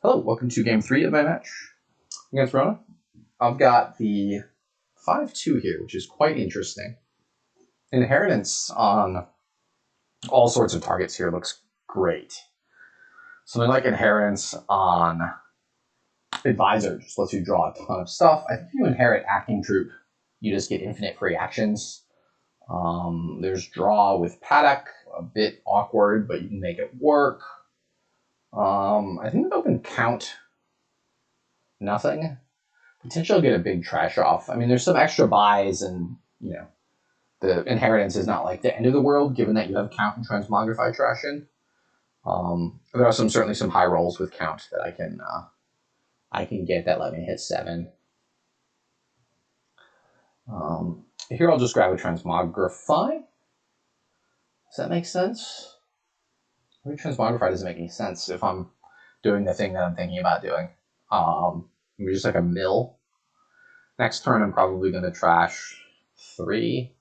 Hello, welcome to game 3 of my match against Rona. I've got the 5-2 here, which is quite interesting. Inheritance on all sorts of targets here looks great. Something like Inheritance on Advisor just lets you draw a ton of stuff. I think if you inherit Acting Troupe, you just get infinite free actions. There's Draw with Paddock, a bit awkward, but you can make it work. I think I've opened Count. Nothing. Potentially get a big trash off. I mean, there's some extra buys, and you know, the Inheritance is not like the end of the world, given that you have Count and Transmogrify trash in. There are certainly some high rolls with Count that I can get that let me hit 7. Here I'll just grab a Transmogrify. Does that make sense? Maybe Transmogrify doesn't make any sense if I'm doing the thing that I'm thinking about doing. Maybe just like a mill. Next turn I'm probably going to trash 3.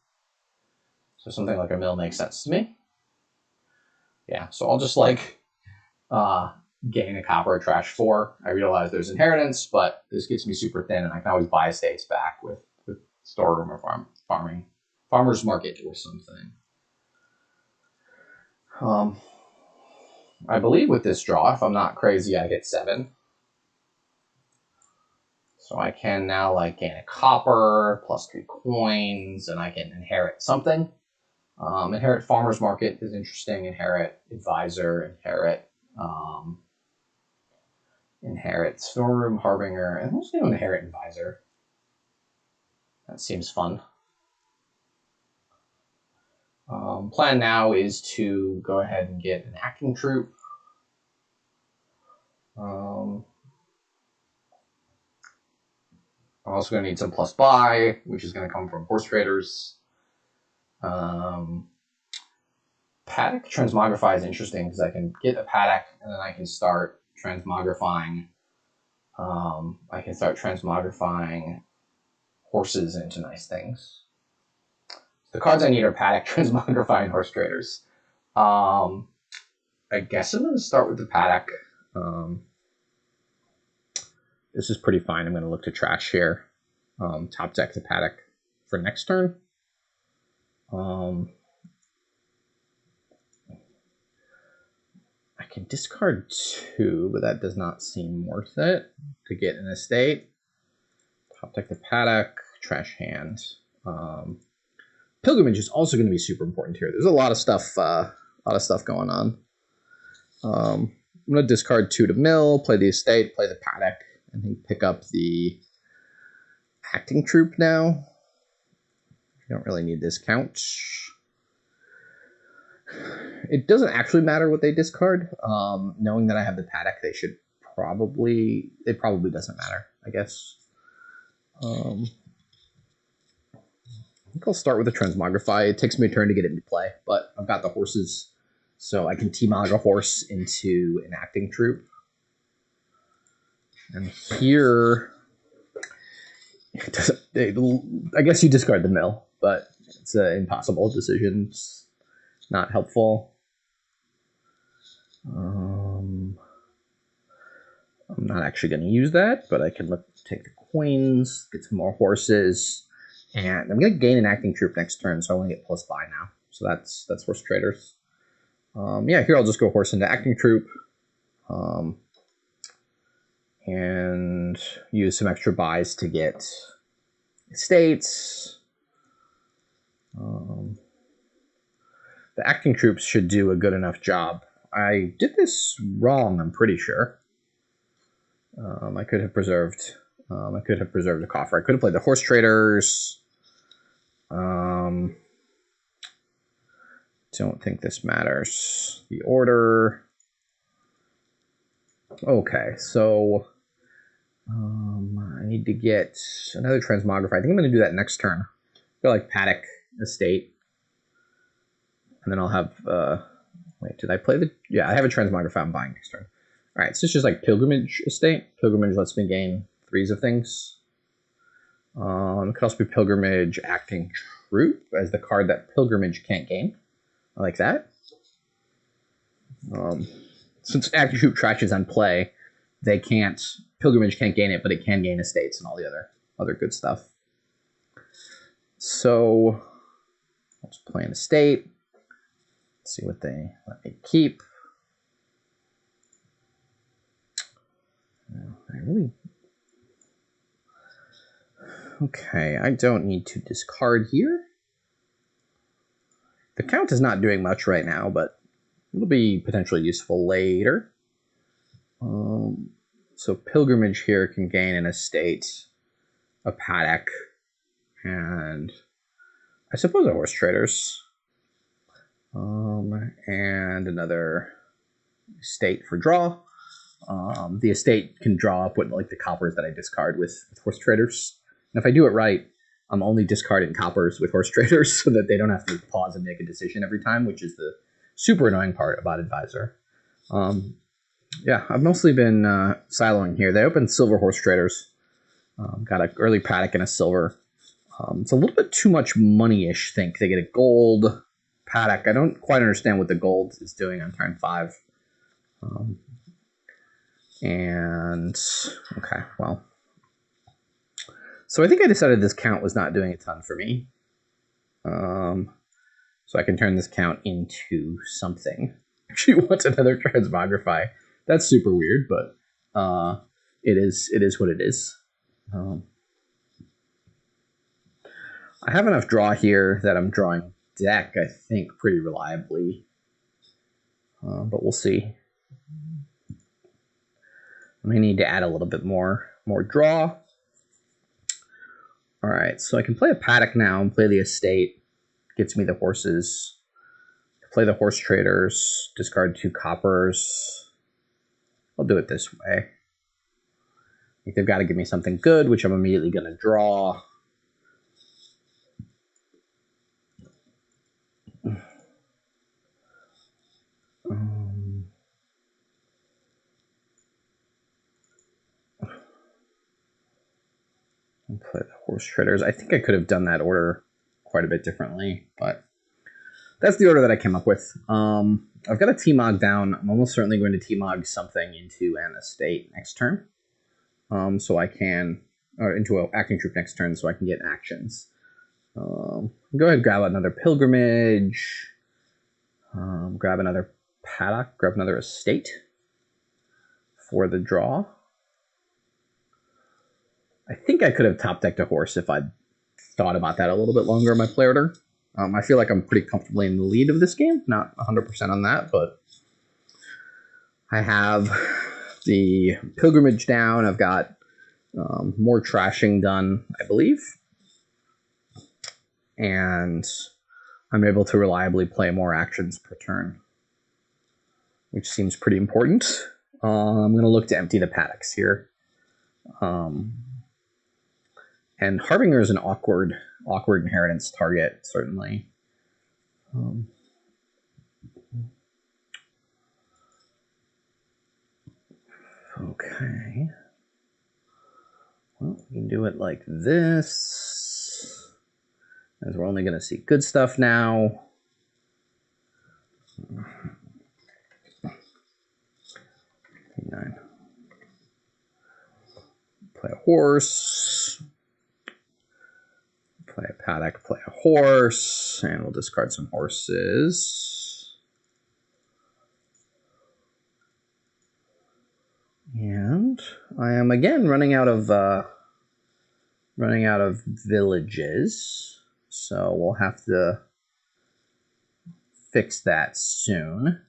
So something like a mill makes sense to me. Yeah, so I'll just like gain a copper, trash 4. I realize there's Inheritance, but this gets me super thin, and I can always buy estates back with Storeroom or Farmer's Market or something. I believe with this draw, if I'm not crazy, I get 7. So I can now like gain a copper, plus 3 coins, and I can inherit something. Inherit Farmer's Market is interesting. Inherit Advisor, inherit Storeroom, Harbinger, and I'm just going to inherit Advisor. That seems fun. Plan now is to go ahead and get an Acting Troupe. I'm also going to need some plus buy, which is going to come from horse traders. Paddock Transmogrify is interesting because I can get a Paddock and then I can start transmogrifying. Horses into nice things. The cards I need are Paddock, Transmogrify, and horse traders. I guess I'm going to start with the Paddock. This is pretty fine. I'm going to look to trash here. Top deck the Paddock for next turn. I can discard 2, but that does not seem worth it to get an estate. Top deck the Paddock, trash hand. Pilgrimage is also going to be super important here. There's a lot of stuff going on. I'm going to discard 2 to mill, play the estate, play the Paddock, and then pick up the Acting Troupe now. You don't really need this count. It doesn't actually matter what they discard. Knowing that I have the Paddock, it probably doesn't matter, I guess. I think I'll start with the Transmogrify. It takes me a turn to get it into play, but I've got the horses, so I can T-Mog a horse into an Acting Troupe. And here, I guess you discard the mill, but it's an impossible decision. It's not helpful. I'm not actually going to use that, but I can take the coins, get some more horses, and I'm going to gain an Acting Troupe next turn, so I want to get plus buy now. So that's horse traders. Yeah, here I'll just go horse into Acting Troupe. And use some extra buys to get estates. The Acting Troops should do a good enough job. I did this wrong, I'm pretty sure. I could have preserved the coffer. I could have played the horse traders. Don't think this matters. The order. Okay, so I need to get another Transmogrify. I think I'm going to do that next turn. Go like Paddock estate, and then I'll have. Wait, did I play the? Yeah, I have a Transmogrify I'm buying next turn. All right, so it's just like Pilgrimage estate. Pilgrimage lets me gain 3s of things. It could also be Pilgrimage Acting Troupe as the card that Pilgrimage can't gain. I like that. Since Acting Troupe trash is on play, they can't, Pilgrimage can't gain it, but it can gain estates and all the other good stuff. So let's play an estate. Let's see what they let me keep. Okay, I don't need to discard here. The count is not doing much right now, but it'll be potentially useful later. So Pilgrimage here can gain an estate, a Paddock, and I suppose a Horse Traders. And another estate for draw. The estate can draw up with like the coppers that I discard with Horse Traders. And if I do it right, I'm only discarding coppers with Horse Traders so that they don't have to pause and make a decision every time, which is the super annoying part about Advisor. Yeah, I've mostly been siloing here. They opened silver Horse Traders. Got an early Paddock and a silver. It's a little bit too much money-ish, think. They get a gold Paddock. I don't quite understand what the gold is doing on turn 5. And, okay, well. So I think I decided this count was not doing a ton for me. So I can turn this count into something. Actually want another Transmogrify. That's super weird, but it is what it is. I have enough draw here that I'm drawing deck, I think, pretty reliably. But we'll see. I may need to add a little bit more draw. All right, so I can play a Paddock now and play the estate. Gets me the horses. Play the Horse Traders. Discard 2 coppers. I'll do it this way. I think they've got to give me something good, which I'm immediately going to draw. Play the Horse Traders. I think I could have done that order quite a bit differently, but that's the order that I came up with. I've got a T-Mog down. I'm almost certainly going to T-Mog something into an estate next turn. So I can, or into an acting troop next turn so I can get actions. Go ahead and grab another Pilgrimage. Grab another Paddock. Grab another estate for the draw. I think I could have top decked a horse if I'd thought about that a little bit longer in my play order. I feel like I'm pretty comfortably in the lead of this game. Not 100% on that, but I have the Pilgrimage down. I've got more trashing done, I believe. And I'm able to reliably play more actions per turn, which seems pretty important. I'm going to look to empty the Paddocks here. And Harbinger is an awkward inheritance target, certainly. Okay. Well, we can do it like this, as we're only going to see good stuff now. Play a horse. Play a Paddock, play a horse, and we'll discard some horses. And I am again running out of villages, so we'll have to fix that soon.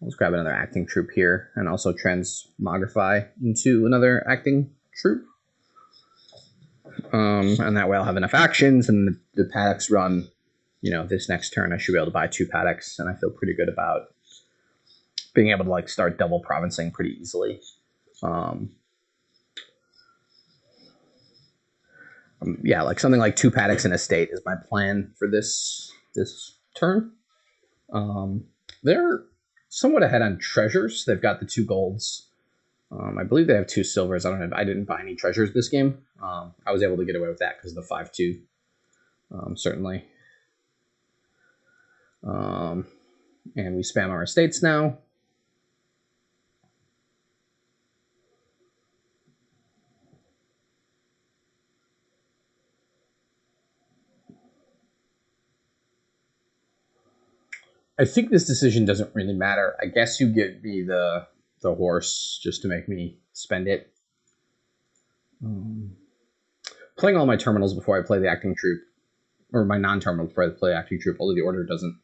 Let's grab another acting troop here, and also transmogrify into another acting troop. And that way I'll have enough actions, and the Paddocks run, you know, this next turn I should be able to buy 2 Paddocks, and I feel pretty good about being able to like start double provincing pretty easily. Yeah, like something like 2 Paddocks in a state is my plan for this turn. They're somewhat ahead on treasures. They've got the 2 golds. I believe they have 2 silvers. I didn't buy any treasures this game. I was able to get away with that because of the 5-2, certainly. And we spam our estates now. I think this decision doesn't really matter. I guess you give me the horse just to make me spend it. Playing all my terminals before I play the acting troupe, or my non-terminal before I play acting troupe, although the order doesn't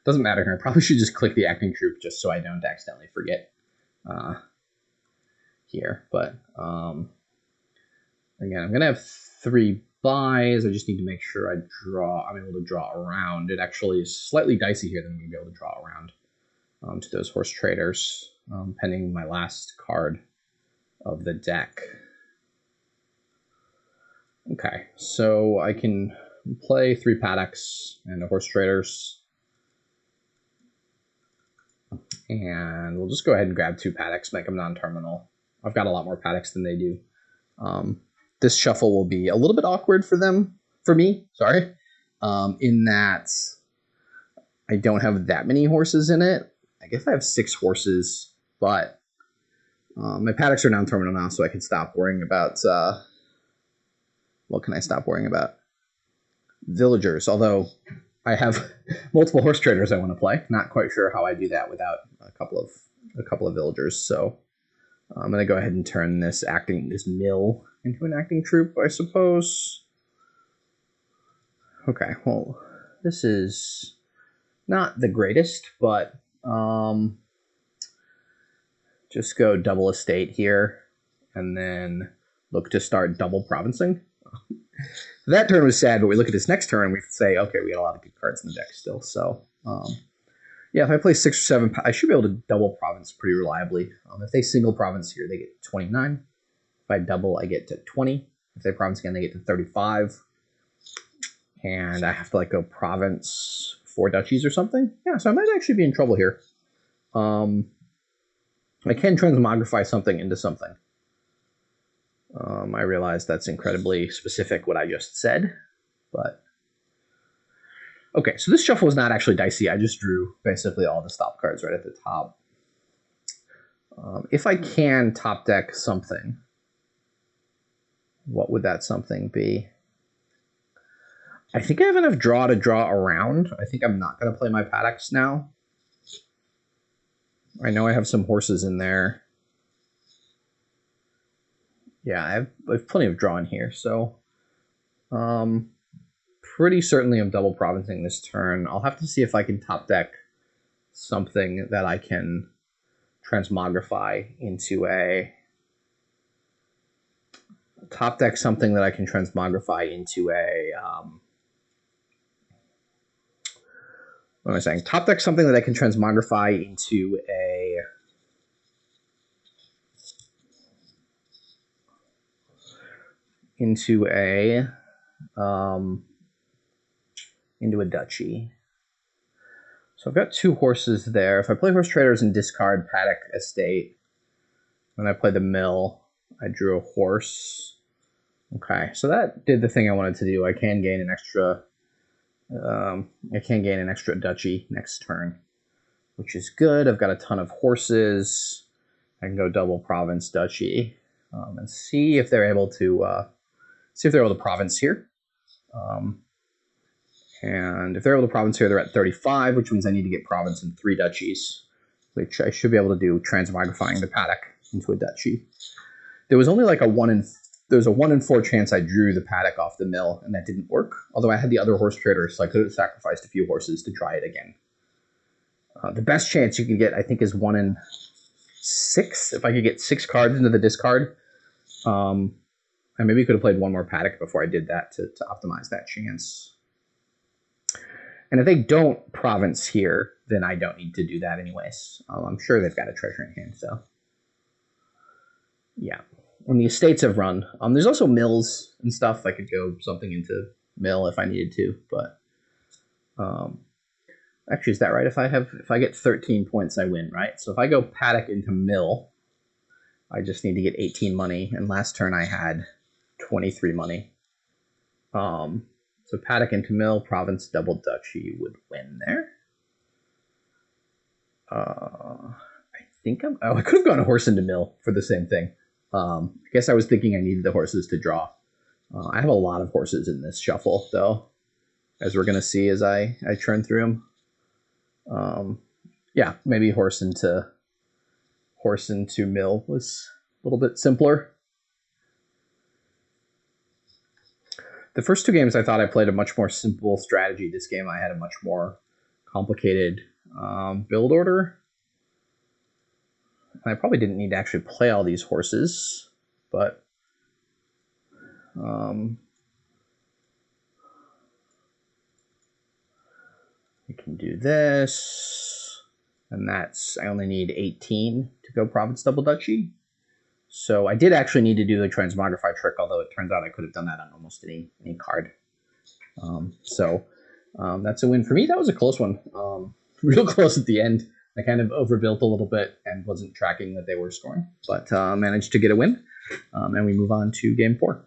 matter here. I probably should just click the acting troupe just so I don't accidentally forget here. But again, I'm gonna have 3 buys. I just need to make sure I'm able to draw around. It actually is slightly dicey here than I'm gonna be able to draw around to those horse traders, pending my last card of the deck. Okay, so I can play 3 Paddocks and a horse traders. And we'll just go ahead and grab 2 Paddocks, make them non-terminal. I've got a lot more Paddocks than they do. This shuffle will be a little bit awkward for me, in that I don't have that many horses in it. I guess I have 6 horses, but my Paddocks are non-terminal now, so I can stop worrying about, what can I stop worrying about? Villagers, although I have multiple horse traders I want to play. Not quite sure how I do that without a couple of villagers, so I'm going to go ahead and turn this mill into an acting troupe, I suppose. Okay, well, this is not the greatest, but just go double estate here, and then look to start double provincing. That turn was sad, but we look at this next turn, we say, okay, we got a lot of good cards in the deck still, so yeah, if I play 6 or 7, I should be able to double province pretty reliably. If they single province here, they get 29. If I double, I get to 20. If they province again, they get to 35. And I have to go province 4 duchies or something. Yeah, so I might actually be in trouble here. I can transmogrify something into something. I realize that's incredibly specific what I just said, but okay, so this shuffle was not actually dicey. I just drew basically all the stop cards right at the top. If I can top deck something, what would that something be? I think I have enough draw to draw around. I think I'm not going to play my Paddocks now. I know I have some horses in there. Yeah, I have plenty of draw in here, so pretty certainly I'm double provincing this turn. I'll have to see if I can top deck something that I can transmogrify into a top deck something that I can transmogrify into a what am I saying? Top deck something that I can transmogrify into a into a duchy. So I've got 2 horses there. If I play horse traders and discard Paddock estate, when I play the mill, I drew a horse. Okay, so that did the thing I wanted to do. I can gain an extra. Duchy next turn, which is good. I've got a ton of horses. I can go double province duchy and see if they're able to province here. And if they're able to province here, they're at 35, which means I need to get province in 3 duchies, which I should be able to do, transmogrifying the Paddock into a duchy. There was only like a 1 in 4 chance I drew the Paddock off the mill, and that didn't work. Although I had the other horse trader, so I could have sacrificed a few horses to try it again. The best chance you can get, I think, is 1 in 6. If I could get 6 cards into the discard, I maybe could have played 1 more Paddock before I did that to optimize that chance. And if they don't province here, then I don't need to do that anyways. I'm sure they've got a treasure in hand, so yeah. When the estates have run, there's also mills and stuff. I could go something into mill if I needed to, but actually, is that right? If I get 13 points, I win, right? So if I go Paddock into mill, I just need to get 18 money, and last turn I had 23 money. So Paddock into mill, province, double duchy would win there. I think I could have gone a horse into mill for the same thing. I guess I was thinking I needed the horses to draw. I have a lot of horses in this shuffle, though, as we're going to see as I churn through them. Yeah, maybe horse into mill was a little bit simpler. The first two games I thought I played a much more simple strategy. This game I had a much more complicated build order. And I probably didn't need to actually play all these horses, but you can do this, and that's, I only need 18 to go Province Double Duchy. So I did actually need to do the Transmogrify trick, although it turns out I could have done that on almost any card. That's a win for me. That was a close one. Real close at the end. I kind of overbuilt a little bit and wasn't tracking that they were scoring, but managed to get a win. And we move on to game 4.